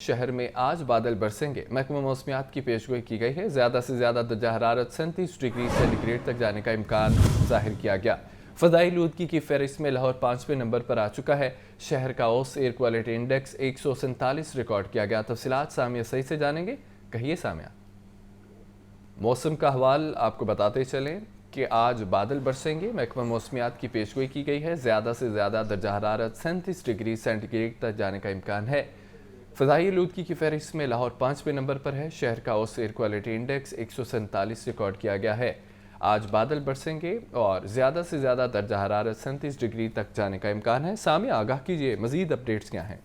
शहर में आज बादल बरसेंगे। महकमा मौसमियात की पेशगोई की गई है। ज़्यादा से ज़्यादा दर्जा हरारत 37 डिग्री सेंटीग्रेड तक जाने का इम्कान जाहिर किया गया। फ़ज़ाई आलूदगी की फहरिस्त में लाहौर 5वें नंबर पर आ चुका है। शहर का औसत एयर क्वालिटी इंडेक्स 147 रिकॉर्ड किया गया। तफसीलात सामिया सही से जानेंगे। कहिए सामिया। मौसम का हवाल आपको बताते चलें कि आज बादल बरसेंगे। महकमा मौसमियात की पेशगोई की गई है। ज़्यादा से ज़्यादा दर्जा हरारत 37 डिग्री सेंटीग्रेड तक जाने का इम्कान है। फ़ज़ाई आलूदगी की फहरिस्त में लाहौर 5वें नंबर पर है। शहर का औसत एयर क्वालिटी इंडेक्स 147 रिकॉर्ड किया गया है। आज बादल बरसेंगे और ज़्यादा से ज़्यादा दर्जा हरारत 37 डिग्री तक जाने का इम्कान है। सामिया आगाह कीजिए, मज़ीद अपडेट्स क्या हैं?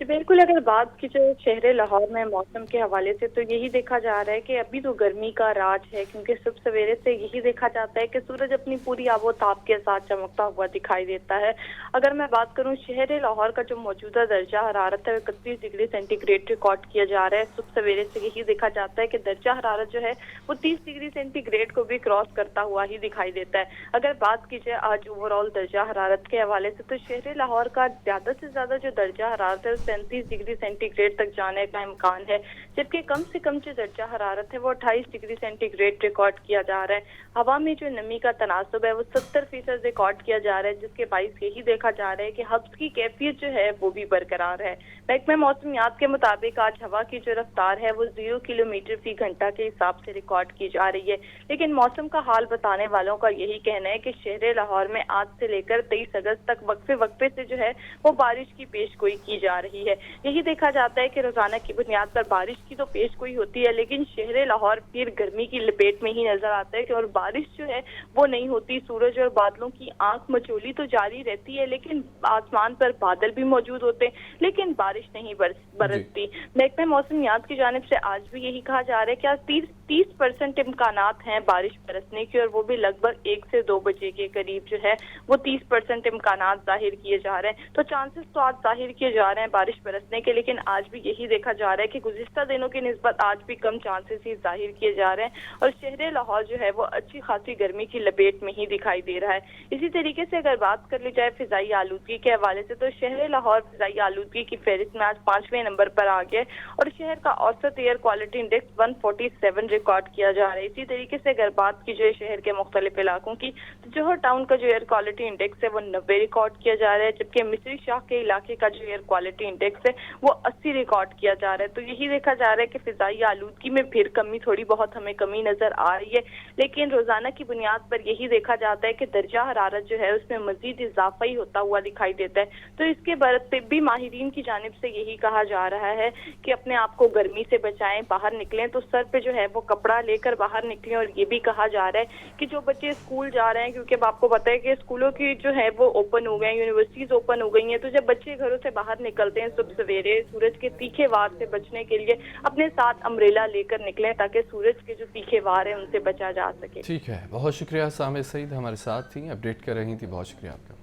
जी बिल्कुल, अगर बात की जाए शहर लाहौर में मौसम के हवाले से तो यही देखा जा रहा है कि अभी तो गर्मी का राज है, क्योंकि सुबह सवेरे से यही देखा जाता है कि सूरज अपनी पूरी आबोताब के साथ चमकता हुआ दिखाई देता है। अगर मैं बात करूं शहर लाहौर का जो मौजूदा दर्जा हरारत है 31 डिग्री सेंटीग्रेड रिकॉर्ड किया जा रहा है। सुबह सवेरे से यही देखा जाता है कि दर्जा हरारत जो है वो 30 डिग्री सेंटीग्रेड को भी क्रॉस करता हुआ ही दिखाई देता है। अगर बात की जाए आज ओवरऑल दर्जा हरारत के हवाले से तो शहर लाहौर का ज्यादा से ज्यादा जो दर्जा हरारत है 37 डिग्री सेंटीग्रेड तक जाने का इम्कान है, जबकि कम से कम जो दर्जा हरारत है वो 28 डिग्री सेंटीग्रेड रिकॉर्ड किया जा रहा है। हवा में जो नमी का तनासुब है वो 70% रिकॉर्ड किया जा रहा है, जिसके बाइस यही देखा जा रहा है कि हब्स की कैफियत जो है वो भी बरकरार है। महकमा मौसमियात के मुताबिक आज हवा की जो रफ्तार है वो 0 किलोमीटर फी घंटा के हिसाब से रिकॉर्ड की जा रही है। लेकिन मौसम का हाल बताने वालों का यही कहना है कि शहर लाहौर में आज से लेकर 23 अगस्त तक वक्फे वक्फे से जो है वो बारिश की पेशगोई की जा रही है। यही देखा जाता है कि रोजाना की बुनियाद पर बारिश की तो पेशगोई होती है, लेकिन शहर लाहौर फिर गर्मी की लपेट में ही नजर आता है कि और बारिश जो है वो नहीं होती। सूरज और बादलों की आंख मचोली तो जारी रहती है, लेकिन आसमान पर बादल भी मौजूद होते हैं, लेकिन बारिश नहीं बरसती। महकमा मौसमियात की जानिब से आज भी यही कहा जा रहा है कि आज 30% इम्कानात हैं बारिश बरसने की, और वो भी लगभग 1 से 2 बजे के करीब जो है वो 30% इम्कानात जाहिर किए जा रहे हैं। तो चांसेस तो आज जाहिर किए जा रहे हैं बारिश बरसने के, लेकिन आज भी यही देखा जा रहा है कि गुज़िश्ता दिनों की निस्बत आज भी कम चांसेस ही जाहिर किए जा रहे हैं, और शहर लाहौर जो है वो अच्छी खासी गर्मी की लपेट में ही दिखाई दे रहा है। इसी तरीके से अगर बात कर ली जाए फिजाई आलूदगी के हवाले से तो शहर लाहौर फिजाई आलूदगी की फहरिस्त में आज 5वें नंबर पर आ गया, और शहर का औसत एयर क्वालिटी इंडेक्स 147 रिकॉर्ड किया जा रहा है। इसी तरीके से अगर बात की जाए शहर के मुख्तलिफ इलाकों की तो जोहर टाउन का जो एयर क्वालिटी इंडेक्स है वो 90 रिकॉर्ड किया जा रहा है, जबकि मिस्री शाह के इलाके का जो एयर क्वालिटी इंडेक्स है वो 80 रिकॉर्ड किया जा रहा है। तो यही देखा जा रहा है कि फिजाई आलूदगी में फिर कमी थोड़ी बहुत हमें कमी नजर आ रही है, लेकिन रोजाना की बुनियाद पर यही देखा जाता है कि दर्जा हरारत जो है उसमें मजीद इजाफा ही होता हुआ दिखाई देता है। तो इसके बाद तिब्बी माहिरीन की जानिब से यही कहा जा रहा है कि अपने आप को गर्मी से बचाएं, बाहर निकलें तो सर पे जो है वो कपड़ा लेकर बाहर निकलें। और ये भी कहा जा रहा है कि जो बच्चे स्कूल जा रहे हैं, क्योंकि अब आपको पता है कि स्कूलों की जो है वो ओपन हो गए हैं, यूनिवर्सिटीज ओपन हो गई हैं, तो जब बच्चे घरों से बाहर निकलते हैं सुबह सवेरे सूरज के तीखे वार से बचने के लिए अपने साथ अम्ब्रेला लेकर निकलें, ताकि सूरज के जो तीखे वार हैं उनसे बचा जा सके। ठीक है, बहुत शुक्रिया। सामिया सईद हमारे साथ थी, अपडेट कर रही थी, बहुत शुक्रिया आपका।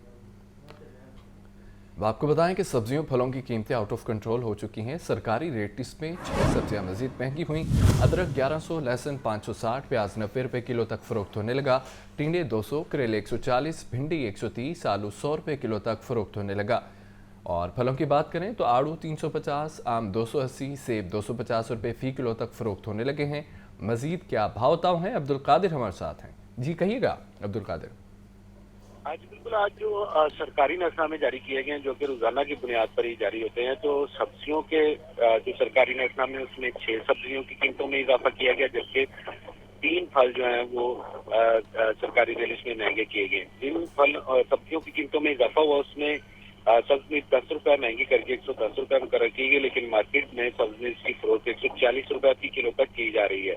अब आपको बताएं कि सब्जियों फलों की कीमतें आउट ऑफ कंट्रोल हो चुकी हैं। सरकारी रेट में 6 सब्जियां मजीद महंगी हुई। अदरक 1100, लहसुन 560, प्याज 90 रुपये किलो तक फरोख्त होने लगा। टिंडे 200, करेले 140, भिंडी 130, आलू 100 रुपये किलो तक फरोख्त होने लगा। और फलों की बात करें तो आड़ू 350, आम 280, सेब 250 रुपये फ़ी किलो तक फरोख्त होने लगे हैं। मजीद क्या भाव ताव हैं, अब्दुल कादिर हमारे साथ हैं। जी कहिएगा अब्दुल कादिर। बिल्कुल, आज जो सरकारी नजरनामे जारी किए गए हैं जो कि रोजाना की बुनियाद पर ही जारी होते हैं, तो सब्जियों के जो सरकारी नजरनामे उसमें 6 सब्जियों की कीमतों में इजाफा किया गया, जबकि 3 फल जो हैं वो सरकारी रिलीज में महंगे किए गए। जिन फल और सब्जियों की कीमतों में इजाफा हुआ उसमें सब्जी 10 रुपये महंगी करके 110 रुपये मुकर्रर की गई, लेकिन मार्केट में सब्जी की फरोख्त 140 रुपये फी किलो तक की जा रही है।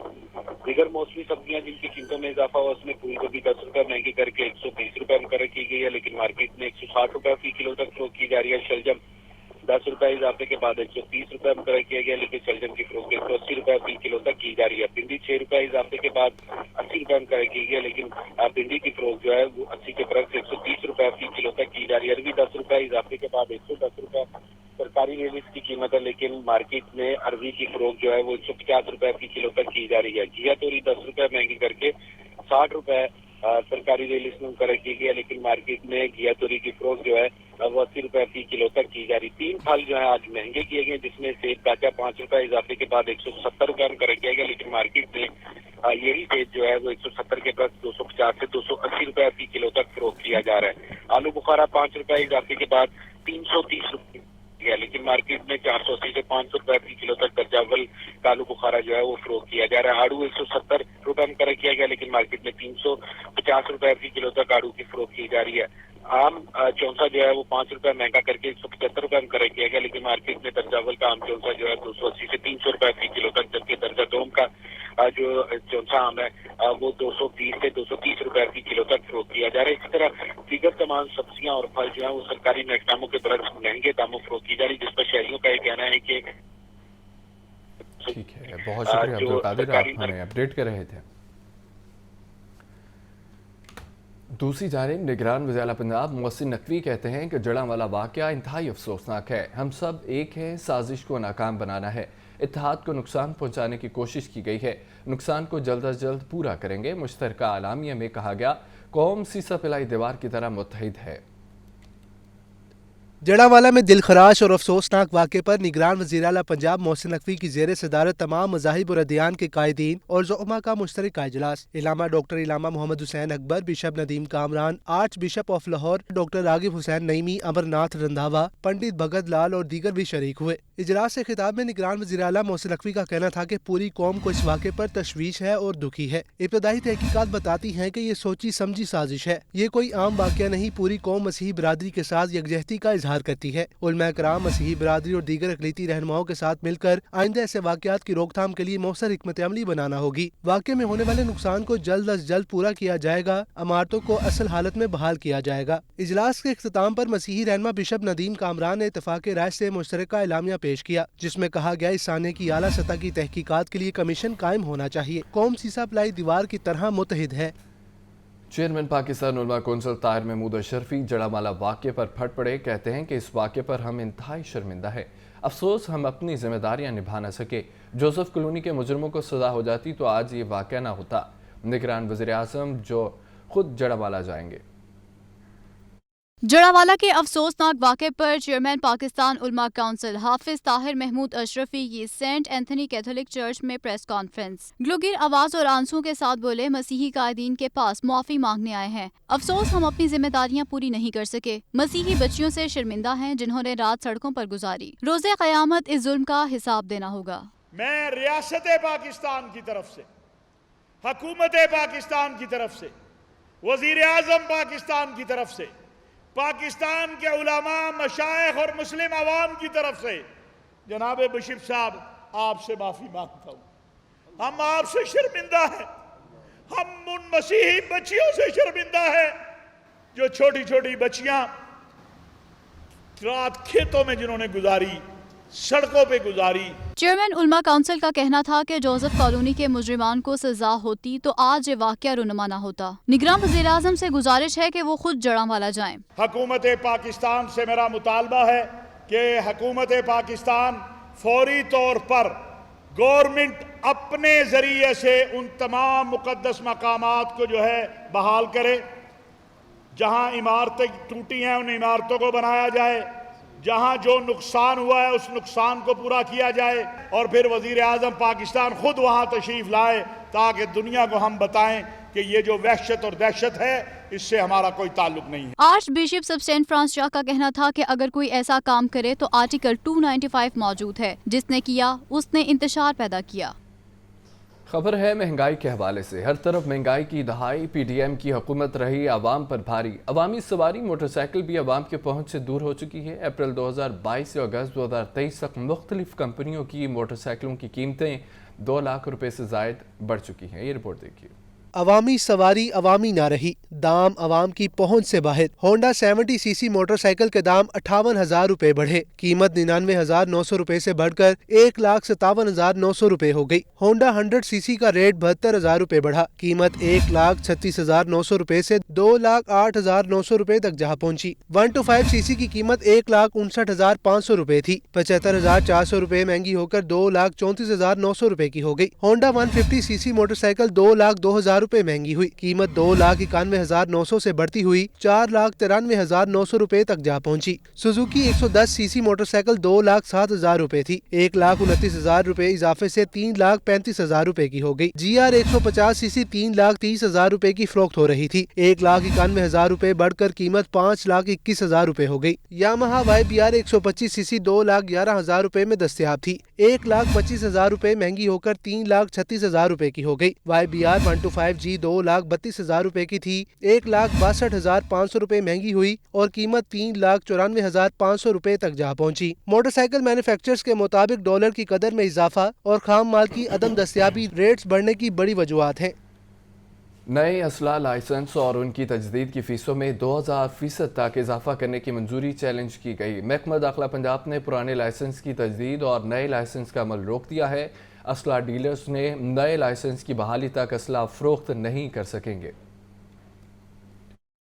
दीगर मौसमी सब्जियां जिनकी कीमतों में इजाफा हुआ उसमें फूल गोभी 10 रुपये महंगी करके 120 रुपये मुकर्रर की गई है, लेकिन मार्केट में 160 रुपये फी किलो तक फरोख्त की जा रही है। शलजम 10 रुपये इजाफे के बाद 130 रुपये मुकर्रर किया गया, लेकिन शलजम की फरोख्त 180 रुपये फी किलो तक की जा रही है। भिंडी 6 रुपये इजाफे के बाद 80 रुपये मुकर्रर की गई है, लेकिन भिंडी की फरोख्त जो है वो 80 के बरक्स 130 रुपये फी किलो तक की जा रही है। अरबी 10 रुपये इजाफे के बाद 110 रुपये सरकारी रिलीज की कीमत है, लेकिन मार्केट में अरबी की फरोख्त जो है वो 150 रुपये फी किलो तक की जा रही है। घिया तोरी 10 रुपये महंगी करके 60 रुपये सरकारी रिलीज में मुकर्रर की गई है, लेकिन मार्केट में घिया तोरी की फरोख्त जो है वो 80 रुपए फी किलो तक की जा रही। 3 फल जो है आज महंगे किए गए, जिसमें सेब ताजा 5 रुपए इजाफे के बाद 170 रुपए में कर किया गया, लेकिन मार्केट में यही सेब जो है वो 170 के बाद 250 से 280 रुपए फी किलो तक फरोख्त किया जा रहा है। आलू बुखारा 5 रुपए इजाफे के बाद 330 रुपए गया, लेकिन मार्केट में 480 से 500 रुपए फी किलो तक दर्जा अव्वल का आलू बुखारा जो है वो फरोख्त किया जा रहा है। आड़ू 170 रुपए में कर किया गया, लेकिन मार्केट में 350 रुपए फी किलो तक आड़ू की फरोख्त की जा रही है। आम चौंसा जो है वो 5 रुपए महंगा करके 175 रुपए में कर किया गया, लेकिन मार्केट में दर्जा अव्वल का आम चौंसा जो है 280 से 300 रुपए फी किलो तक, जबकि दर्जा दोम का जो चौंसा आम है वो 220 से 230 रुपए फी किलो तक फरोख्त किया जा रहा है। इसी तरह दीगर तमाम सब्जियां और फल जो है वो सरकारी नेटनामों के बरक्स महंगे दामों फरोख्त की जा रही है, जिस पर शहरियों का ये कहना है कि ठीक है, बहुत शुक्रिया अब्दुल कादिर, आप हमें अपडेट कर रहे थे। दूसरी जानिब निगरान वज़ीर पंजाब मोहसिन नकवी कहते हैं कि जड़ांवाला वाक़या इंतहाई अफसोसनाक है। हम सब एक हैं, साजिश को नाकाम बनाना है, इत्तेहाद को नुकसान पहुंचाने की कोशिश की गई है, नुकसान को जल्द अज जल्द पूरा करेंगे। मुश्तरका आलामिया में कहा गया, कौम सीसा पिलाई दीवार की तरह मुत्तहिद है। जड़ांवाला में दिलखराश और अफसोसनाक वाक़े पर निगरान वज़ीर आला पंजाब मोहसिन नकवी की ज़ेर सदारत तमाम मज़ाहिब और अदियान के कायदीन और ज़ुअमा का मुश्तरका इजलास इलामा डॉक्टर इलामा Mohammad Hussain Akbar, bishop Nadeem Kamran, archbishop of Lahore doctor Raghib Hussain Naeemi, Amarnath Randhawa, Pandit Bhagat Lal और दीगर भी शरीक हुए। इजलास से खिताब में निगरान वज़ीर आला मोहसिन नकवी का कहना था कि पूरी कौम को इस वाक़े पर तशवीश है और दुखी है। इब्तदाई तहकीकात बताती हैं कि ये सोची समझी साजिश है, ये कोई आम वाक़या नहीं, पूरी कौम मसीही बरादरी के साथ यकजहती का इजहार करती है। उलमा कराम मसीही बरादरी और दीगर अक़लीती रहनुमाओं के साथ मिलकर आइंदा ऐसे वाक़यात की रोकथाम के लिए मौसर हिकमत अमली बनाना होगी। वाक़े में होने वाले नुकसान को जल्द अज जल्द पूरा किया जाएगा, अमारतों को असल हालत में बहाल किया जाएगा। इजलास के इख्तिताम पर मसीही रहनुमा बिशप नदीम कामरान ने इत्तफाक़ राय से मुश्तरका एलामिया पेश किया, जिसमें कहा गया इस साने की आला सतह की तहकीकात के लिए कमीशन कायम होना चाहिए। कौम सीसा पिलाई दीवार की तरह मुत्तहिद है। चेयरमैन पाकिस्तान उलमा कौंसिल ताहिर महमूद अशरफी जड़ांवाला वाक़े पर फट पड़े, कहते हैं कि इस वाक़े पर हम इंतहाई शर्मिंदा है। अफसोस हम अपनी जिम्मेदारियां निभा न सके। जोसेफ कॉलोनी के मुजरमों को सजा हो जाती तो आज ये वाक़या ना होता। निगरान वज़ीर आज़म जो खुद जड़ांवाला जाएंगे। जड़ांवाला के अफसोसनाक वाक़े पर चेयरमैन पाकिस्तान उलमा काउंसिल हाफिज ताहिर महमूद अशरफी की सेंट एंथनी कैथोलिक चर्च में प्रेस कॉन्फ्रेंस। ग्लोगिर आवाज और आंसू के साथ बोले, मसीही कायदीन के पास मुआफ़ी मांगने आए हैं। अफसोस हम अपनी जिम्मेदारियां पूरी नहीं कर सके। मसीही बच्चियों से शर्मिंदा हैं जिन्होंने रात सड़कों पर गुजारी। रोज़े क़यामत इस जुल्म का हिसाब देना होगा। मैं रियासत पाकिस्तान की तरफ से, हुकूमत पाकिस्तान की तरफ से, वज़ीर आज़म पाकिस्तान की तरफ से, पाकिस्तान के उलमा, मशाइख और मुस्लिम अवाम की तरफ से जनाब बिशप साहब आपसे माफ़ी मांगता हूँ। हम आपसे शर्मिंदा हैं, हम उन मसीही बच्चियों से शर्मिंदा है जो छोटी छोटी बच्चियां रात खेतों में जिन्होंने गुजारी, सड़कों पे गुजारी। चेयरमैन उलमा काउंसिल का कहना था कि जोसेफ कॉलोनी के मुजरिमान को सजा होती तो आज ये वाक़या रुनुमा न होता। निगरान वज़ीर आज़म से गुजारिश है कि वो खुद जड़ांवाला जाएं। हुकूमत पाकिस्तान से मेरा मुतालबा है कि हुकूमत पाकिस्तान फौरी तौर पर गवर्नमेंट अपने जरिए से उन तमाम मुकद्दस मकामात को जो है बहाल करे। जहां इमारतें टूटी हैं उन इमारतों को बनाया जाए, जहां जो नुकसान हुआ है उस नुकसान को पूरा किया जाए, और फिर वजीर आज़म पाकिस्तान खुद वहां तशरीफ लाए ताकि दुनिया को हम बताएं कि ये जो वहशत और दहशत है इससे हमारा कोई ताल्लुक नहीं है। आर्च बिशप सब सेंट फ्रांसिस का कहना था कि अगर कोई ऐसा काम करे तो आर्टिकल 295 मौजूद है, जिसने किया उसने इंतशार पैदा किया। खबर है महंगाई के हवाले से। हर तरफ महंगाई की दहाई, पीडीएम की हुकूमत रही आवाम पर भारी। अवामी सवारी मोटरसाइकिल भी आवाम के पहुंच से दूर हो चुकी है। अप्रैल 2022 से अगस्त 2023 तक मुख्तलिफ कंपनियों की मोटरसाइकिलों की कीमतें 2 लाख रुपए से जायद बढ़ चुकी हैं। ये रिपोर्ट देखिए। अवामी सवारी अवामी ना रही, दाम अवाम की पहुंच से बाहर। होंडा 70 सीसी मोटरसाइकिल के दाम 58,000 रुपए बढ़े। कीमत 99,900 रुपए से बढ़कर 1,57,900 रुपए हो गई। होंडा 100 सीसी का रेट 72,000 रुपए बढ़ा। कीमत 1,36,900 रुपए से 2,08,900 रुपए तक जा पहुंची। 125 सीसी की कीमत 1,59,500 रुपए थी, 75,400 रुपए महंगी होकर 2,34,900 रुपए की हो गई। होंडा 150 सीसी मोटरसाइकिल 2,02,000 रुपए महंगी हुई। कीमत 2,91,900 से बढ़ती हुई 4,93,900 रुपए तक जा पहुंची। सुजुकी 110 सीसी मोटरसाइकिल 2,07,000 रुपए थी। 1,29,000 रुपए इजाफे से 3,35,000 रुपए की हो गई। GR 150 सीसी 3,30,000 रुपए की फरोख्त हो रही थी। 1,91,000 रुपए बढ़कर कीमत 5,21,000 रुपए हो गई। यामाहा YBR 125 सीसी 2,11,000 रुपए में दस्तयाब थी। 1,25,000 रुपए महंगी होकर 3,36,000 रुपए की हो गई। YBR 125G 2,32,000 रुपए की थी। 1,62,500 रुपए महंगी हुई और कीमत 3,94,500 रुपए तक जा पहुंची। मोटरसाइकिल मैन्युफैक्चरर्स के मुताबिक डॉलर की कदर में इजाफा और खाम माल की अदम दस्तयाबी रेट्स बढ़ने की बड़ी वजूहात हैं। नए असला लाइसेंस और उनकी तजदीद की फीसों में 2000% तक इजाफा करने की मंजूरी चैलेंज की गई। महकमा दाखिला पंजाब ने पुराने लाइसेंस की तजदीद और नए लाइसेंस का अमल रोक दिया है। असला डीलर्स ने नए लाइसेंस की बहाली तक असला फरोख्त नहीं कर सकेंगे।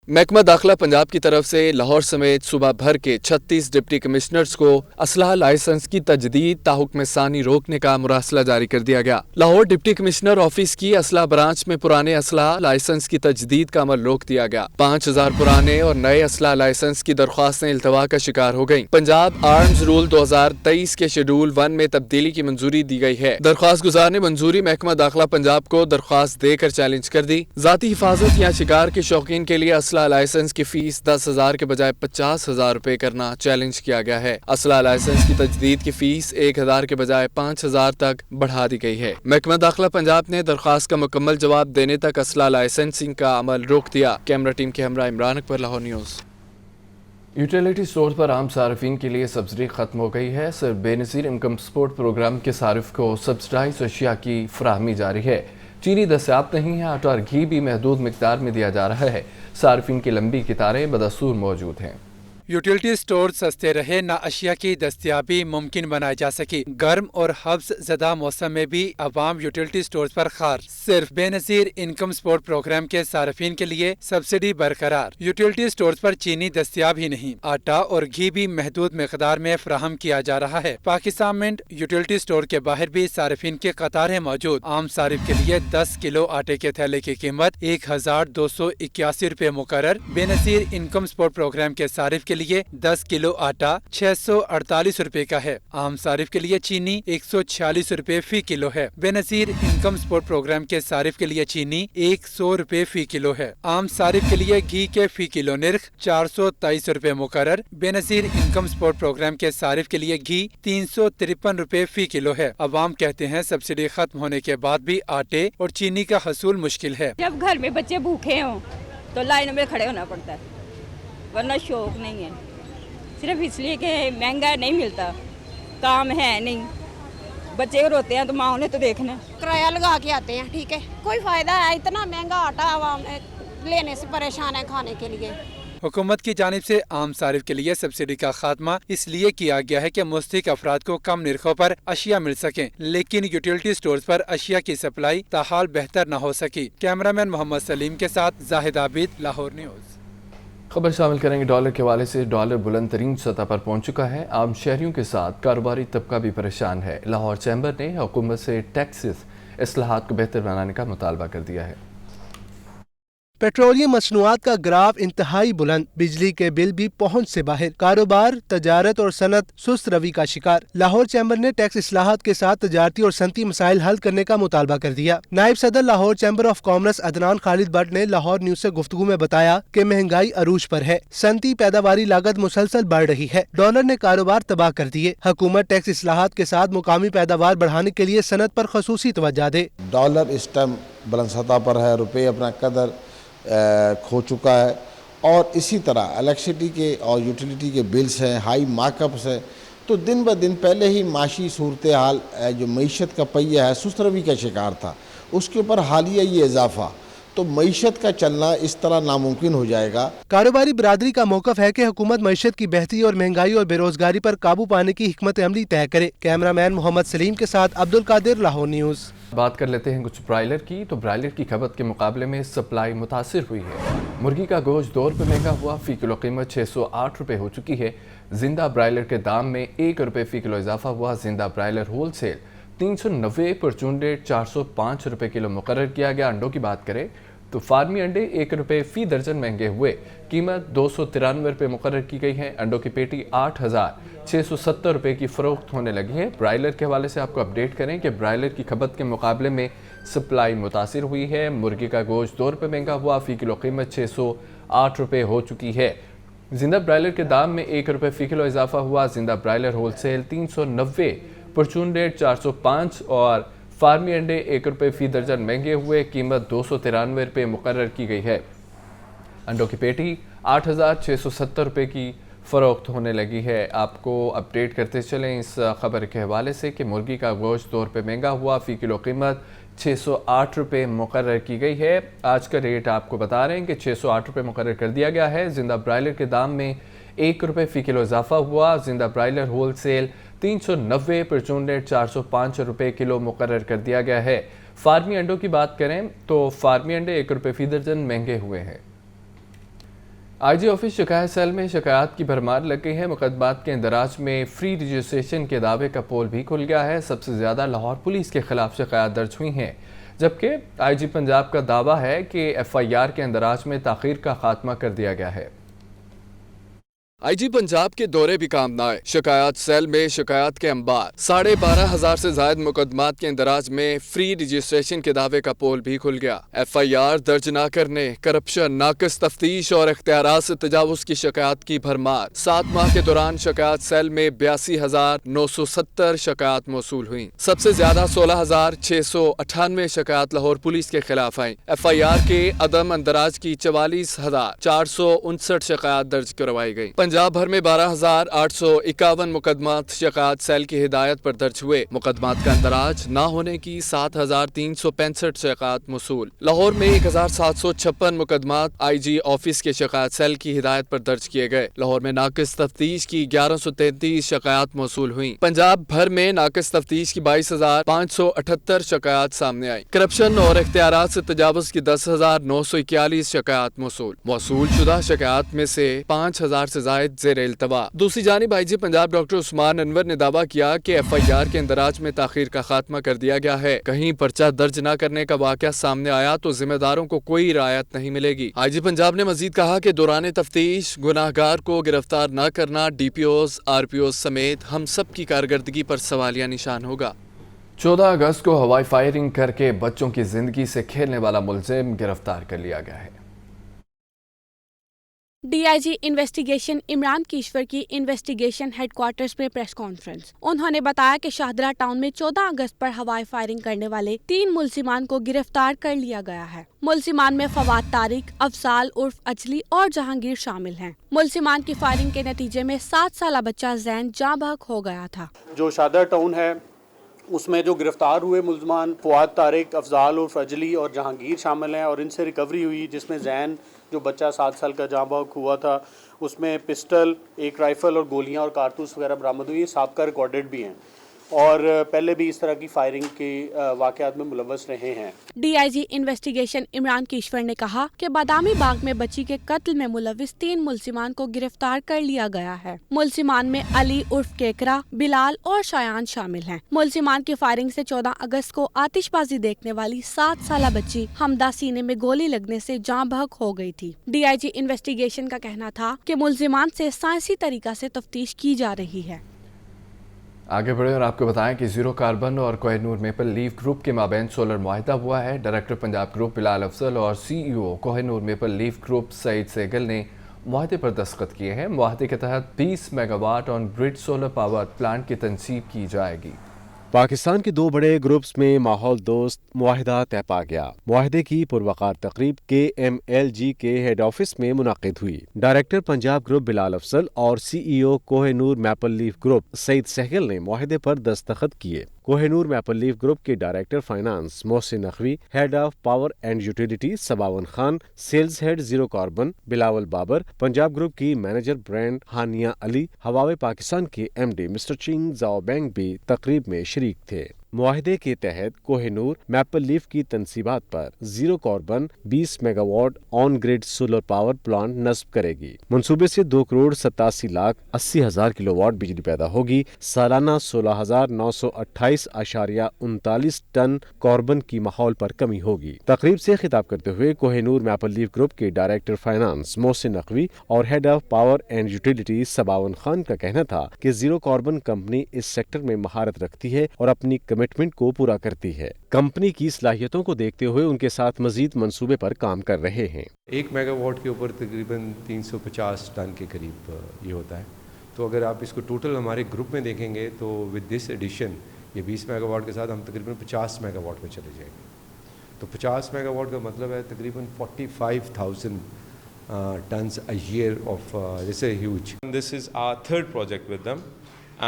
महकमा दाखिला पंजाब की तरफ से लाहौर समेत सूबा भर के 36 डिप्टी कमिश्नर्स को असला लाइसेंस की तजदीद ताहुक्म सानी रोकने का मुरासला जारी कर दिया गया। लाहौर डिप्टी कमिश्नर ऑफिस की असला ब्रांच में पुराने असला लाइसेंस की तजदीद का अमल रोक दिया गया। 5000 पुराने और नए असला लाइसेंस की दरख्वास्तें इल्तवा का शिकार हो गयी। पंजाब आर्म्स रूल 2023 के शेड्यूल 1 में तब्दीली की मंजूरी दी गई है। दरख्वास्त गुजार ने मंजूरी महकमा दाखिला पंजाब को दरख्वास्त देकर चैलेंज कर दी। जाती हिफाजत या शिकार के शौकीन के लिए असला लाइसेंस की फीस 10,000 के बजाय 50,000 रुपए करना चैलेंज किया गया है। असला लाइसेंस की तजदीद की फीस 1,000 के बजाय 5,000 तक बढ़ा दी गई है। महकमा दाखिला पंजाब ने दरख्वास्त का मुकम्मल जवाब देने तक असला लाइसेंसिंग का अमल रोक दिया। कैमरा टीम के हमरा Imran Akbar, Lahore news. Utility store पर आम सार्फिन के लिए सब्सिडी खत्म हो गई है। सिर्फ बेनज़ीर इनकम सपोर्ट प्रोग्राम के सारिफ को सब्सिडाइज अशिया की फराहमी जारी है। चीनी दस्तयाब नहीं है। आटा और घी भी महदूद मिकदार में दिया जा रहा है। सार्फिन की लंबी कतारें बदसूर मौजूद हैं। यूटिलिटी स्टोर सस्ते रहे ना अशिया की दस्तयाबी मुमकिन बनाई जा सकी। गर्म और हब्स ज़दा मौसम में भी अवाम यूटिलिटी स्टोर पर खार। सिर्फ बेनज़ीर इनकम सपोर्ट प्रोग्राम के सार्फिन के लिए सब्सिडी बरकरार। यूटिलिटी स्टोर पर चीनी दस्तयाब ही नहीं, आटा और घी भी महदूद मकदार में फराहम किया जा रहा है। पाकिस्तान मिंट यूटिलिटी स्टोर के बाहर भी सार्फिन के कतारें मौजूद। आम सारिफ के लिए 10 किलो आटे के थैले की कीमत 1,281 रुपए मुकर्रर। बेनज़ीर इनकम सपोर्ट प्रोग्राम के सारिफ के लिए 10 किलो आटा 648 रुपए का है। आम सारिफ के लिए चीनी 146 रुपए फी किलो है। बेनज़ीर इनकम सपोर्ट प्रोग्राम के सारिफ के लिए चीनी 100 रुपए फी किलो है। आम सारिफ के लिए घी के फी किलो निर्ख 423 रुपए मुकर्रर। बेनज़ीर इनकम सपोर्ट प्रोग्राम के सारिफ के लिए घी 353 रुपए फी किलो है। अवाम कहते हैं सब्सिडी खत्म होने के बाद भी आटे और चीनी का हसूल मुश्किल है। जब घर में बच्चे भूखे हों तो लाइन में खड़े होना पड़ता है, वरना शौक नहीं है। सिर्फ इसलिए कि महंगा नहीं मिलता, काम है नहीं, बच्चे रोते हैं तो माँ ने तो देखना। किराया लगा के आते हैं, ठीक है, कोई फायदा है? इतना महंगा आटा आवाम लेने से परेशान है खाने के लिए। हुकूमत की जानिब से आम सारिफ के लिए सब्सिडी का खात्मा इसलिए किया गया है कि मुस्तहिक अफराद को कम निर्खों पर अशिया मिल सकें, लेकिन यूटिलिटी स्टोर्स पर अशिया की सप्लाई ताहाल बेहतर न हो सकी। कैमरामैन मोहम्मद सलीम के साथ जाहिद आबिद, लाहौर न्यूज़। खबर शामिल करेंगे। डॉलर के हवाले से डॉलर बुलंद तरीन सतह पर पहुंच चुका है। आम शहरियों के साथ कारोबारी तबका भी परेशान है। लाहौर चैम्बर ने हुकूमत से टैक्सेस इस्लाहात को बेहतर बनाने का मुतालबा कर दिया है। पेट्रोलियम मसनूआत का ग्राफ इंतहाई बुलंद, बिजली के बिल भी पहुंच से बाहर, कारोबार, तजारत और सनत सुस्त रवि का शिकार। लाहौर चैम्बर ने टैक्स इस्लाहात के साथ तजारती और सनती मसाइल हल करने का मुतालबा कर दिया। नायब सदर Lahore chamber of commerce Adnan Khalid Bhatt ने लाहौर न्यूज से गुफ्तगू में बताया कि महंगाई अरूज पर है, सनती पैदावारी लागत मुसलसल बढ़ रही है, डॉलर ने कारोबार तबाह कर दिए। हुकूमत टैक्स इस्लाहात के साथ मुकामी पैदावार बढ़ाने के लिए सनत पर खसूसी तवज्जो दे। डॉलर इस टाइम बुलंद सतह पर है, रुपये अपना कदर खो चुका है और इसी तरह इलेक्ट्रिसिटी के और यूटिलिटी के बिल्स हैं, हाई मार्कअप्स है, तो दिन ब दिन पहले ही माशी सूरत हाल जो मईशत का पहिया है सुस्त रवि का शिकार था, उसके ऊपर हालिया ये इजाफा, तो मईशत का चलना इस तरह नामुमकिन हो जाएगा। कारोबारी बिरादरी का मौकफ है कि हुकूमत मईशत की बेहतरी और महंगाई और बेरोजगारी पर काबू पाने की हिकमत अमली तय करे। कैमरामैन मोहम्मद सलीम के साथ अब्दुल कादिर, लाहौर न्यूज़। बात कर लेते हैं कुछ ब्रायलर की। तो ब्रायलर की खपत के मुकाबले में सप्लाई मुतासिर हुई है। मुर्गी का गोश्त 2 रुपये महंगा हुआ, फी किलो कीमत 608 रुपये हो चुकी है। जिंदा ब्रायलर के दाम में 1 रुपये फी किलो इजाफा हुआ। जिंदा ब्रायलर होल सेल 390 परचून रेट 405 रुपये किलो मुकर्रर किया गया। अंडों की बात करें तो फार्मी अंडे 1 रुपये फी दर्जन महंगे हुए, कीमत 293 रुपये मुकर्रर की गई है। अंडों की पेटी 8,670 रुपये की फ़रोख्त होने लगी है। ब्रायलर के हवाले से आपको अपडेट करें कि ब्रायलर की खपत के मुकाबले में सप्लाई मुतासिर हुई है। मुर्गी का गोश्त 2 रुपये महंगा हुआ, फ़ी किलो कीमत 608 रुपये हो चुकी है। जिंदा ब्रायलर के दाम में 1 रुपये फ़ी किलो इजाफा हुआ। जिंदा ब्रायलर होलसेल 390, परचून रेट 405 और फार्मी अंडे 1 रुपये फ़ी दर्जन महंगे हुए, कीमत 293 रुपये मुकर्रर की गई है। अंडों की पेटी 8,670 रुपये की फ़रोख्त होने लगी है। आपको अपडेट करते चलें इस खबर के हवाले से कि मुर्गी का गोश्त 2 रुपये महंगा हुआ, फ़ी किलो कीमत 608 रुपये मुकर्रर की गई है। आज का रेट आपको बता रहे हैं कि 608 रुपये मुकर्रर कर दिया गया है। जिंदा ब्रायलर के दाम में 1 रुपये फ़ी किलो इजाफा हुआ। जिंदा ब्रायलर होलसेल 390, परचून रेट 405 रुपये किलो मुकर्रर कर दिया गया है। फार्मी अंडों की बात करें तो फार्मी अंडे 1 रुपये फ़ी दर्जन महंगे हुए हैं। आईजी ऑफिस शिकायत सेल में शिकायत की भरमार लग गई है। मुकदमात के इंदराज में फ्री रजिस्ट्रेशन के दावे का पोल भी खुल गया है। सबसे ज़्यादा लाहौर पुलिस के खिलाफ शिकायत दर्ज हुई हैं, जबकि आईजी पंजाब का दावा है कि FIR के इंदराज में ताख़ीर का खात्मा कर दिया गया है। आईजी पंजाब के दौरे भी काम न आए। शिकायत सेल में शिकायत के अंबार, 12,500 से जायद मुकदमात के इंदराज में फ्री रजिस्ट्रेशन के दावे का पोल भी खुल गया। FIR दर्ज न करने, करप्शन, नाकिस तफ्तीश और इख्तियारात से तजावुज की शिकायत की भरमार। 7 माह के दौरान शिकायत सेल में 82,970 शिकायत मौसूल हुई। सबसे ज्यादा 16,698 शिकायत लाहौर पुलिस के खिलाफ आई। FIR के अदम अंदराज की 44,459 शिकायत दर्ज करवाई गई। पंजाब भर में 12,851 मुकदमात शिकायत सेल की हिदायत पर दर्ज हुए। मुकदमात का अंदराज न होने की 7,365 शिकायत मौसूल। लाहौर में 1,756 मुकदमात आईजी ऑफिस के शिकायत सेल की हिदायत पर दर्ज किए गए। लाहौर में नाकिस तफ्तीश की 1133 शिकायत मौसूल हुई। पंजाब भर में नाकिस तफ्तीश की 22,578 शिकायत सामने आई। करप्शन और इख्तियारात से तजावुज की 10,941 शिकायत मौसूल शुदा शिकायत में से 5,000 से जायद ज़ेरे इल्तवा। दूसरी जानिब आईजी पंजाब डॉक्टर उस्मान अनवर ने दावा किया कि FIR के इंदराज में ताख़ीर का खात्मा कर दिया गया है। कहीं पर्चा दर्ज न करने का वाक़या सामने आया तो जिम्मेदारों को कोई रियायत नहीं मिलेगी। आईजी पंजाब ने मजीद कहा कि दौरान तफ्तीश गुनाहगार को गिरफ्तार न करना DPOs, RPOs समेत हम सब की कारकर्दगी पर सवालिया निशान होगा। 14 अगस्त को हवाई फायरिंग करके बच्चों की जिंदगी से खेलने वाला मुलजिम गिरफ्तार कर लिया गया है। DIG इन्वेस्टिगेशन इमरान कीश्वर की इन्वेस्टिगेशन हेडक्वार्टर्स में प्रेस कॉन्फ्रेंस। उन्होंने बताया कि शाहदरा टाउन में 14 अगस्त पर हवाई फायरिंग करने वाले 3 मुलजिमान को गिरफ्तार कर लिया गया है। मुलजिमान में फवाद तारिक, अफजाल उर्फ अजली और जहांगीर शामिल हैं। मुलजिमान की फायरिंग के नतीजे में 7 साला बच्चा जैन जाँ बहक हो गया था। जो शाहदरा टाउन है उसमें जो गिरफ्तार हुए मुलजमान फवाद तारिक, अफजाल उर्फ अजली और जहांगीर शामिल हैं और इनसे रिकवरी हुई जिसमें जैन जो बच्चा 7 साल का जाँ बहक हुआ था उसमें पिस्टल, एक राइफ़ल और गोलियां और कारतूस वगैरह बरामद हुई। साबका रिकॉर्डेड भी हैं और पहले भी इस तरह की फायरिंग के वाक़यात में मुलव्वस रहे हैं। DIG इन्वेस्टिगेशन इमरान कीश्वर ने कहा कि बादामी बाग में बच्ची के कत्ल में मुलव्वस 3 मुलजिमान को गिरफ्तार कर लिया गया है। मुलजिमान में अली उर्फ केकरा, बिलाल और शायान शामिल हैं। मुलजिमान की फायरिंग से 14 अगस्त को आतिशबाजी देखने वाली 7 साला बच्ची हमदा सीने में गोली लगने से जाँ बहक हो गई थी। DIG इन्वेस्टिगेशन का कहना था कि मुलजिमान से साइंसी तरीका से तफ्तीश की जा रही है। आगे बढ़े और आपको बताएं कि जीरो कार्बन और कोहिनूर मेपल लीफ ग्रुप के माबैन सोलर मुआहिदा हुआ है। डायरेक्टर पंजाब ग्रुप बिलाल अफजल और CEO Kohinoor Maple Leaf group Saeed Saigol ने मुआहिदे पर दस्तखत किए हैं। मुआहिदे के तहत 20 megawatt on grid solar power plant की तनसीब की जाएगी। पाकिस्तान के 2 बड़े ग्रुप्स में माहौल दोस्त मुआहिदा तय पा गया। मुआहिदे की पुरवकार तकरीब KMLG के हेड ऑफिस में मुनक्किद हुई। डायरेक्टर पंजाब ग्रुप बिलाल अफजल और CEO Kohinoor maple leaf group Saeed Sehgal ने मुआहिदे पर दस्तखत किए। कोहिनूर मैपल लीफ ग्रुप के director finance Mohsin Naqvi, head of power and utility Sabawan Khan, sales head zero carbon Bilawal Babar, Punjab group की manager brand Hania Ali, Huawei Pakistan के MD मिस्टर चिंग जाओ बैंग भी तकरीब में शरीक थे। मुआहदे के तहत कोहिनूर मैपल लीफ की तनसीबात पर zero carbon 20 megawatt on grid solar power plant नस्ब करेगी। मंसूबे से 2,87,80,000 किलोवाट बिजली पैदा होगी। सालाना 16,928.39 टन कार्बन की माहौल पर कमी होगी। तकरीब से खिताब करते हुए कोहिनूर मैपल लीफ ग्रुप के डायरेक्टर फाइनेंस मोहसिन नकवी और head of power and utility Sabawan Khan का कहना था कि जीरो कार्बन कंपनी इस सेक्टर में महारत रखती है और अपनी कमिटमेंट को पूरा करती है। कंपनी की सलाहियतों को देखते हुए उनके साथ मजीद मंसूबे पर काम कर रहे हैं। 1 मेगावाट के ऊपर तकरीबन 350 टन के करीब ये होता है। तो अगर आप इसको टोटल हमारे ग्रुप में देखेंगे तो विद दिस एडिशन ये 20 मेगावाट के साथ हम तकरीबन 50 मेगावाट में चले जाएंगे। तो 50 मेगावाट का मतलब है तकरीबन 45,000 tons a year of this is huge. This is our third project with them,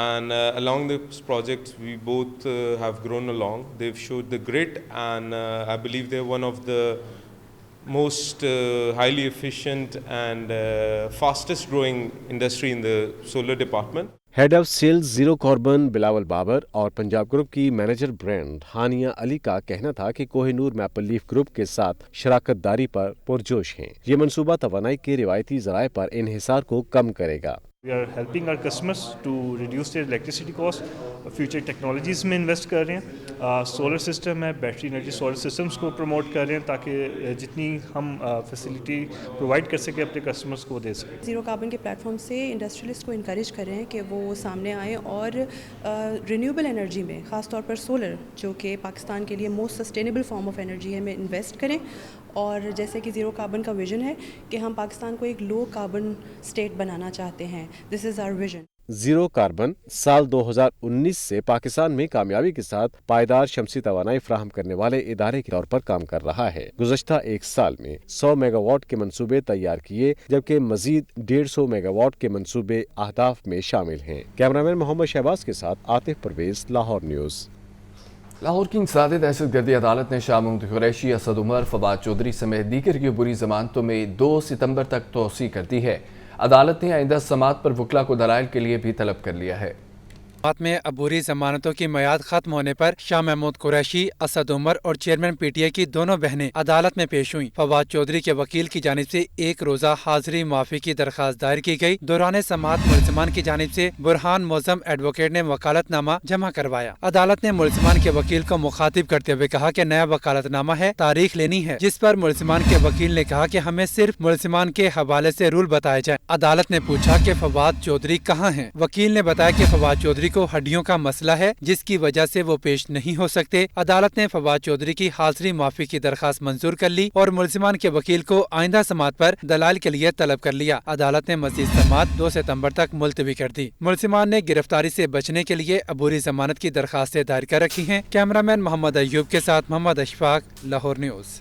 and along this project we both have grown along. They've showed the grit, and I believe they're one of the most highly efficient and fastest growing industry in the solar department. Head of sales Zero carbon Bilawal Babar और Punjab group की manager brand Hania Ali का कहना था कि Kohinoor maple leaf group के साथ शराकतदारी पर पुरजोश हैं। ये मंसूबा तवानाई के रिवायती ज़राए पर इन्हिसार को कम करेगा। We are helping our customers to reduce their electricity cost. Future technologies में इन्वेस्ट कर रहे हैं, सोलर सिस्टम है, बैटरी एनर्जी सोलर सिस्टम्स को प्रमोट कर रहे हैं ताकि जितनी हम फैसिलिटी प्रोवाइड कर सकें अपने कस्टमर्स को दे सकें। ज़ीरो कार्बन के प्लेटफॉर्म से इंडस्ट्रियलिस्ट को इनकरेज कर रहे हैं कि वो सामने आएँ और रिन्यूएबल एनर्जी में ख़ास तौर पर सोलर, जो कि पाकिस्तान के लिए most sustainable form of energy है, में इन्वेस्ट करें। और जैसे कि ज़ीरो कार्बन का विजन है कि हम पाकिस्तान को एक लो कार्बन स्टेट बनाना चाहते हैं। This is our vision. Zero Carbon साल 2019 से पाकिस्तान में कामयाबी के साथ पायदार शमसी तवानाई फराहम करने वाले इदारे के तौर पर काम कर रहा है। गुज़श्ता एक साल में 100 मेगावाट के मंसूबे तैयार किए, जबकि मजीद 150 मेगावाट के मंसूबे अहदाफ में शामिल हैं। कैमरामैन मोहम्मद शहबाज के साथ आतिफ परवेज, लाहौर न्यूज़। लाहौर की इंसदादी दहशतगर्दी अदालत ने शाह महमूद कुरैशी, असद उमर, फवाद चौधरी समेत दीगर की बुरी जमानतों में 2 सितंबर तक तोसी कर दी है। अदालत ने आइंदा समाअत पर वकला को दलाइल के लिए भी तलब कर लिया है। में अबूरी जमानतों की मियाद खत्म होने पर शाह महमूद कुरैशी, असद उमर और चेयरमैन पीटीआई की दोनों बहनें अदालत में पेश हुई। फवाद चौधरी के वकील की जानिब से एक रोजा हाजिरी माफी की दरखास्त दायर की गई। दौरान समाअत मुलजमान की जानिब से बुरहान मोज़म एडवोकेट ने वकालतनामा जमा करवाया। अदालत ने मुलजमान के वकील को मुखातिब करते हुए कहा कि नया वकालतनामा है, तारीख लेनी है, जिस पर मुलजमान के वकील ने कहा कि हमें सिर्फ मुलजमान के हवाले से रूल बताए जाए। अदालत ने पूछा कि फवाद चौधरी कहाँ हैं? वकील ने बताया कि फवाद चौधरी को हड्डियों का मसला है, जिसकी वजह से वो पेश नहीं हो सकते। अदालत ने फवाद चौधरी की हाजिरी माफी की दरखास्त मंजूर कर ली और मुलजिमान के वकील को आइंदा समाअत पर दलाल के लिए तलब कर लिया। अदालत ने मजीद समाअत 2 सितंबर तक मुलतवी कर दी। मुलजिमान ने गिरफ्तारी से बचने के लिए अबूरी जमानत की दरखास्तें दायर कर रखी हैं। कैमरामैन मोहम्मद अयूब के साथ मोहम्मद अशफाक, लाहौर न्यूज़।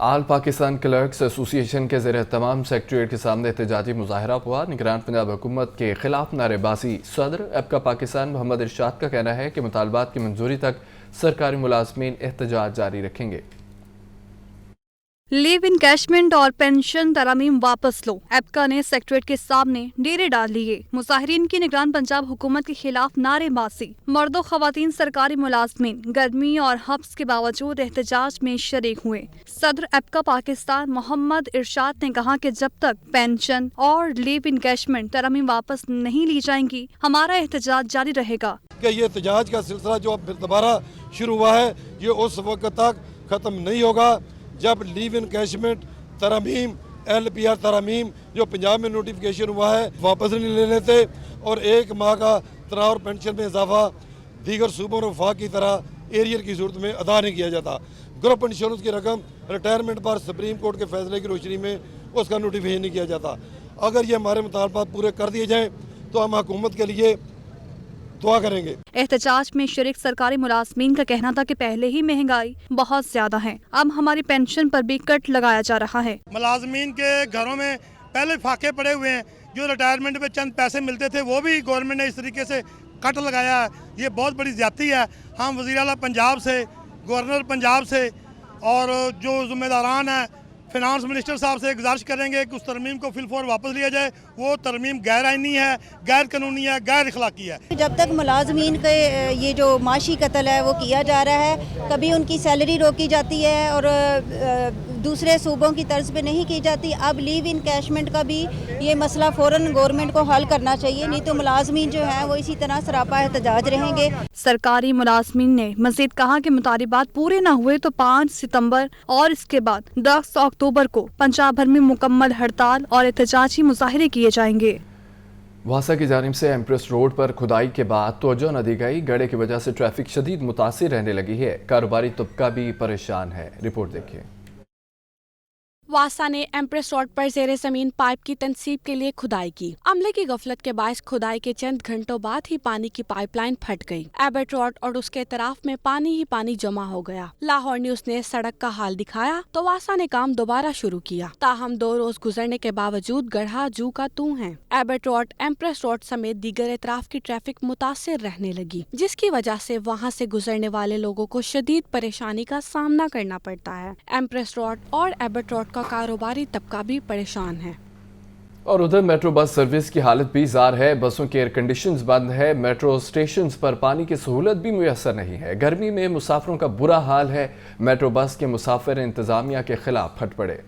आल पाकिस्तान क्लर्क्स एसोसिएशन के ज़रिए तमाम सेक्रेटरीट के सामने एहतजाजी मुजाहरा हुआ। निगरान पंजाब हुकूमत के खिलाफ नारेबाजी। सदर एबका पाकिस्तान मोहम्मद इरशाद का कहना है कि मुतालबात की मंजूरी तक सरकारी मुलाजमीन एहतजाज जारी रखेंगे। लीव इनकैशमेंट और पेंशन तरमीम वापस लो, एबका ने सेक्रेटरीट के सामने डेरे डाल लिए। मुजाहिरीन की निगरान पंजाब हुकूमत के खिलाफ नारेबाजी। मर्दो खवातीन सरकारी मुलाजमीन गर्मी और हब्स के बावजूद एहतजाज में शरीक हुए। सदर एबका पाकिस्तान मोहम्मद इरशाद ने कहा कि जब तक पेंशन और लीव इनकैशमेंट तरमीम वापस नहीं ली जाएंगी, हमारा एहतजाज जारी रहेगा। कि ये एहतजाज का सिलसिला जो अब दोबारा शुरू हुआ है, ये उस वक्त तक खत्म नहीं होगा जब लीव इनकैशमेंट तरमीम, LPR तरमीम जो पंजाब में नोटिफिकेशन हुआ है वापस नहीं ले लेते और 1 माह का तनख्वाह और पेंशन में इजाफा दीगर सूबों और वफाक की तरह एरियर की सूरत में अदा नहीं किया जाता। ग्रुप इंश्योरेंस की रकम रिटायरमेंट पर सुप्रीम कोर्ट के फैसले की रोशनी में उसका नोटिफिकेशन नहीं किया जाता। अगर ये हमारे मुतालबात पूरे कर दिए जाएँ तो हम हुकूमत के लिए दुआ करेंगे। एहतजाज में शरीक सरकारी मुलाजमीन का कहना था कि पहले ही महंगाई बहुत ज्यादा है, अब हमारी पेंशन पर भी कट लगाया जा रहा है। मुलाजमीन के घरों में पहले फाके पड़े हुए हैं, जो रिटायरमेंट में चंद पैसे मिलते थे वो भी गवर्नमेंट ने इस तरीके से कट लगाया है। ये बहुत बड़ी ज्यादती है। हम वज़ीर आला पंजाब से, गवर्नर पंजाब से और जो जिम्मेदारान हैं फिनांस मिनिस्टर साहब से गुजारिश करेंगे कि उस तरमीम को फिलफौर वापस लिया जाए। वो तरमीम गैर आइनी है, गैर कानूनी है, गैर इखलाकी है। जब तक मुलाजमीन के ये जो माशी कत्ल है वो किया जा रहा है, कभी उनकी सैलरी रोकी जाती है और दूसरे सूबों की तर्ज पे नहीं की जाती। अब लीव इन कैशमेंट का भी ये मसला फ़ौरन गवर्नमेंट को हल करना चाहिए, नहीं तो मुलाजमीन जो हैं वो इसी तरह सरापा एहतजाज रहेंगे। सरकारी मुलाजमीन ने मज़ीद कहा कि मुतालिबात पूरे न हुए तो 5 सितंबर और इसके बाद 10 अक्टूबर को पंजाब भर में मुकम्मल हड़ताल और एहतजाजी मुजाहिरे किए जाएंगे। वासा की जानिब से एम्प्रेस रोड पर खुदाई के बाद तवज्जो न दी गई। गड्ढे की वजह से ट्रैफिक शदीद मुतासिर रहने लगी है। कारोबारी तबका भी परेशान है। रिपोर्ट देखिए। वासा ने एम्प्रेस रोड पर ज़ेरे ज़मीन पाइप की तनसीब के लिए खुदाई की। अमले की गफलत के बायस खुदाई के चंद घंटों बाद ही पानी की पाइपलाइन फट गई। एबर्ट रोड और उसके तराफ में पानी ही पानी जमा हो गया। लाहौर न्यूज़ ने सड़क का हाल दिखाया तो वासा ने काम दोबारा शुरू किया। ताहम 2 रोज गुजरने के बावजूद गढ़ा जू का तू है। एबर्ट रोड, एम्प्रेस रोड समेत दीगर एतराफ की ट्रैफिक मुतासिर रहने लगी, जिसकी वजह से वहाँ से गुजरने वाले लोगों को शदीद परेशानी का सामना करना पड़ता है। एम्प्रेस रोड और एबर्ट रोड का कारोबारी तबका भी परेशान है। और उधर मेट्रो बस सर्विस की हालत भी जार है। बसों के एयर कंडीशंस बंद है। मेट्रो स्टेशंस पर पानी की सहूलत भी मुयसर नहीं है। गर्मी में मुसाफिरों का बुरा हाल है। मेट्रो बस के मुसाफिर इंतजामिया के खिलाफ फट पड़े।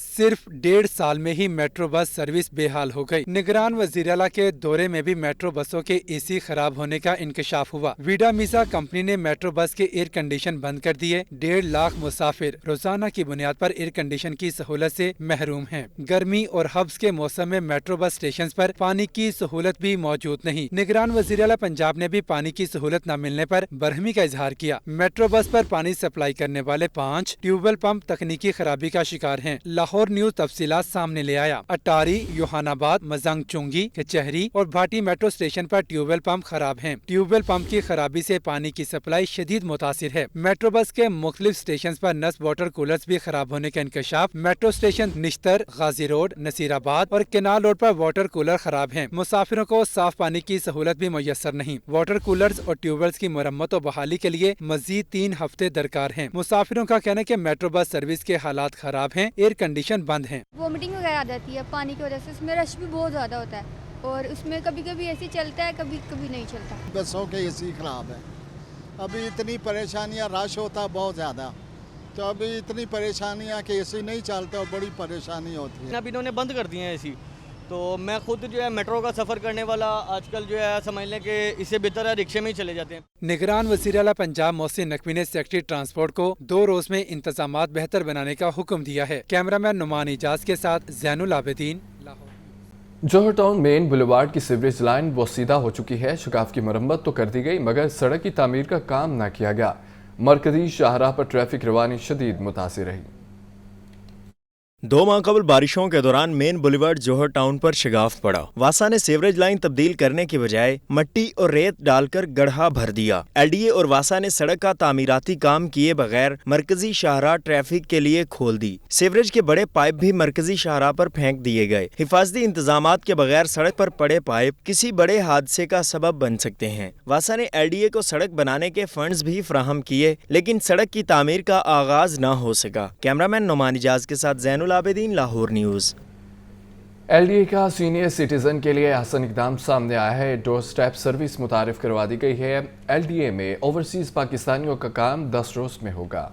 सिर्फ 1.5 साल में ही मेट्रो बस सर्विस बेहाल हो गई। निगरान वज़ीर-ए-आला के दौरे में भी मेट्रो बसों के एसी खराब होने का इंकशाफ हुआ। विडा मीसा कंपनी ने मेट्रो बस के एयर कंडीशन बंद कर दिए। 1.5 लाख मुसाफिर रोजाना की बुनियाद पर एयर कंडीशन की सहूलत से महरूम हैं। गर्मी और हब्स के मौसम में मेट्रो बस स्टेशन पर पानी की सहूलत भी मौजूद नहीं। निगरान वज़ीर-ए-आला पंजाब ने भी पानी की सहूलत न मिलने पर बरहमी का इजहार किया। मेट्रो बस पर पानी सप्लाई करने वाले 5 ट्यूबवेल पंप तकनीकी खराबी का शिकार हैं। लाहौर न्यूज़ तफसीलात सामने ले आया। अटारी, योहानाबाद, मजंग चुंगी, कचहरी और भाटी मेट्रो स्टेशन पर ट्यूबवेल पंप खराब हैं। ट्यूबवेल पंप की खराबी से पानी की सप्लाई शदीद मुतासिर है। मेट्रो बस के मुख्तलिफ स्टेशन पर नस्ब वाटर कूलर्स भी खराब होने का इंकशाफ। मेट्रो स्टेशन निश्तर, गाजी रोड, नसीराबाद और केनाल रोड पर वाटर कूलर खराब हैं। मुसाफिरों को साफ पानी की सहूलत भी मुयसर नहीं। वाटर कूलर्स और ट्यूबवेल्स की मरम्मत और बहाली के लिए मजीद 3 हफ्ते दरकार हैं। मुसाफिरों का कहना है कि मेट्रो बस सर्विस के हालात खराब हैं, एयर कंडीशन बंद हैं। वोमिटिंग वगैरह आ जाती है पानी की वजह से। इसमें रश भी बहुत ज़्यादा होता है और उसमें कभी कभी एसी चलता है, कभी कभी नहीं चलता। बसों के एसी खराब है। अभी इतनी परेशानियां, रश होता है बहुत ज़्यादा, तो अभी इतनी परेशानियां कि एसी नहीं चलता और बड़ी परेशानी होती है। अब इन्होंने बंद कर दिए हैं एसी, तो मैं खुद जो है मेट्रो का सफ़र करने वाला आजकल जो है समझ लें कि इससे बेहतर है रिक्शे में ही चले जाते हैं। निगरान वज़ीर-ए-आला पंजाब मोहसिन नकवी ने सेक्रेटरी ट्रांसपोर्ट को 2 रोज में इंतजामात बेहतर बनाने का हुक्म दिया है। कैमरामैन नुमान इजाज के साथ ज़ैनुल आबिदीन। जौहर टाउन मेन बुलेवार्ड की सीवरेज लाइन बोसीदा हो चुकी है। शिकाफ की मरम्मत तो कर दी गई मगर सड़क की तामीर का काम न किया गया। मरकजी शाहराह पर ट्रैफिक रवानी शदीद मुतासिर रही। 2 माह कबल बारिशों के दौरान मेन बुलेवार्ड जौहर टाउन पर शिगाफ पड़ा। वासा ने सीवरेज लाइन तब्दील करने की बजाय मट्टी और रेत डालकर गड्ढा भर दिया। एलडीए और वासा ने सड़क का तामीराती काम किए बगैर मरकजी शाहराह ट्रैफिक के लिए खोल दी। सीवरेज के बड़े पाइप भी मरकजी शाहराह पर फेंक दिए गए। हिफाजती इंतजामात के बगैर सड़क पर पड़े पाइप किसी बड़े हादसे का सबब बन सकते हैं। वासा ने एलडीए को सड़क बनाने के फंड्स भी फराहम किए, लेकिन सड़क की तामीर का आगाज न हो सका। कैमरामैन नुमान इजाज के साथ ज़ैनुल आबिदीन, लाहौर न्यूज़। एलडीए का सीनियर सिटीजन के लिए हसन इकदाम सामने आया है। डोर स्टेप सर्विस मुतारिफ करवा दी गई है। एलडीए में ओवरसीज पाकिस्तानियों का काम 10 रोज में होगा।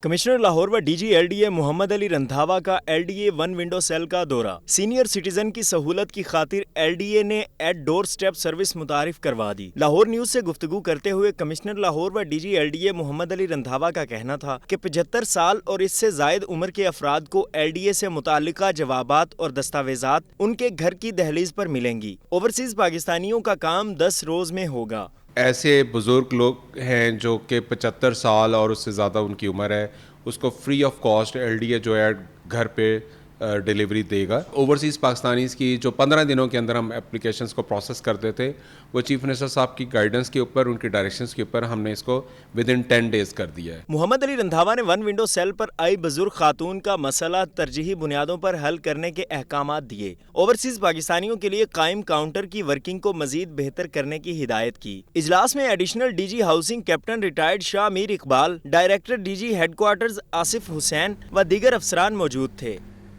कमिश्नर लाहौर व डीजी एलडीए मोहम्मद अली रंधावा का एलडीए 1 विंडो सेल का दौरा। सीनियर सिटीजन की सहूलत की खातिर एलडीए ने एट डोर स्टेप सर्विस मुतारिफ करवा दी। लाहौर न्यूज़ से गुफ्तगू करते हुए कमिश्नर लाहौर व डीजी एलडीए मोहम्मद अली रंधावा का कहना था कि 75 साल और इससे जायद उम्र के अफराद को एलडीए से मुताल्लिका जवाबात और दस्तावेजात उनके घर की दहलीज पर मिलेंगी। ओवरसीज पाकिस्तानियों का काम 10 रोज में होगा। ऐसे बुज़ुर्ग लोग हैं जो कि 75 साल और उससे ज़्यादा उनकी उम्र है, उसको फ्री ऑफ कॉस्ट एलडीए जो है घर पे डिलीवरी देगा। ओवरसीज़ पाकिस्तानीज़ की जो 15 दिनों के अंदर हम एप्लीकेशंस को प्रोसेस करते थे, वो चीफ मिनिस्टर साहब की गाइडेंस के ऊपर, उनकी डायरेक्शंस के ऊपर हमने इसको विद इन 10 डेज कर दिया है। मोहम्मद अली रंधावा ने वन विंडो सेल पर आई बुजुर्ग खातून का मसला तरजीही बुनियादों पर हल करने के अहकाम दिए। ओवरसीज पाकिस्तानियों के लिए कायम काउंटर की वर्किंग को मजीद बेहतर करने की हिदायत की। इजलास में additional DG housing captain retired Shah Mir Iqbal, director DG headquarters Asif Hussain व दीगर अफसरान मौजूद थे।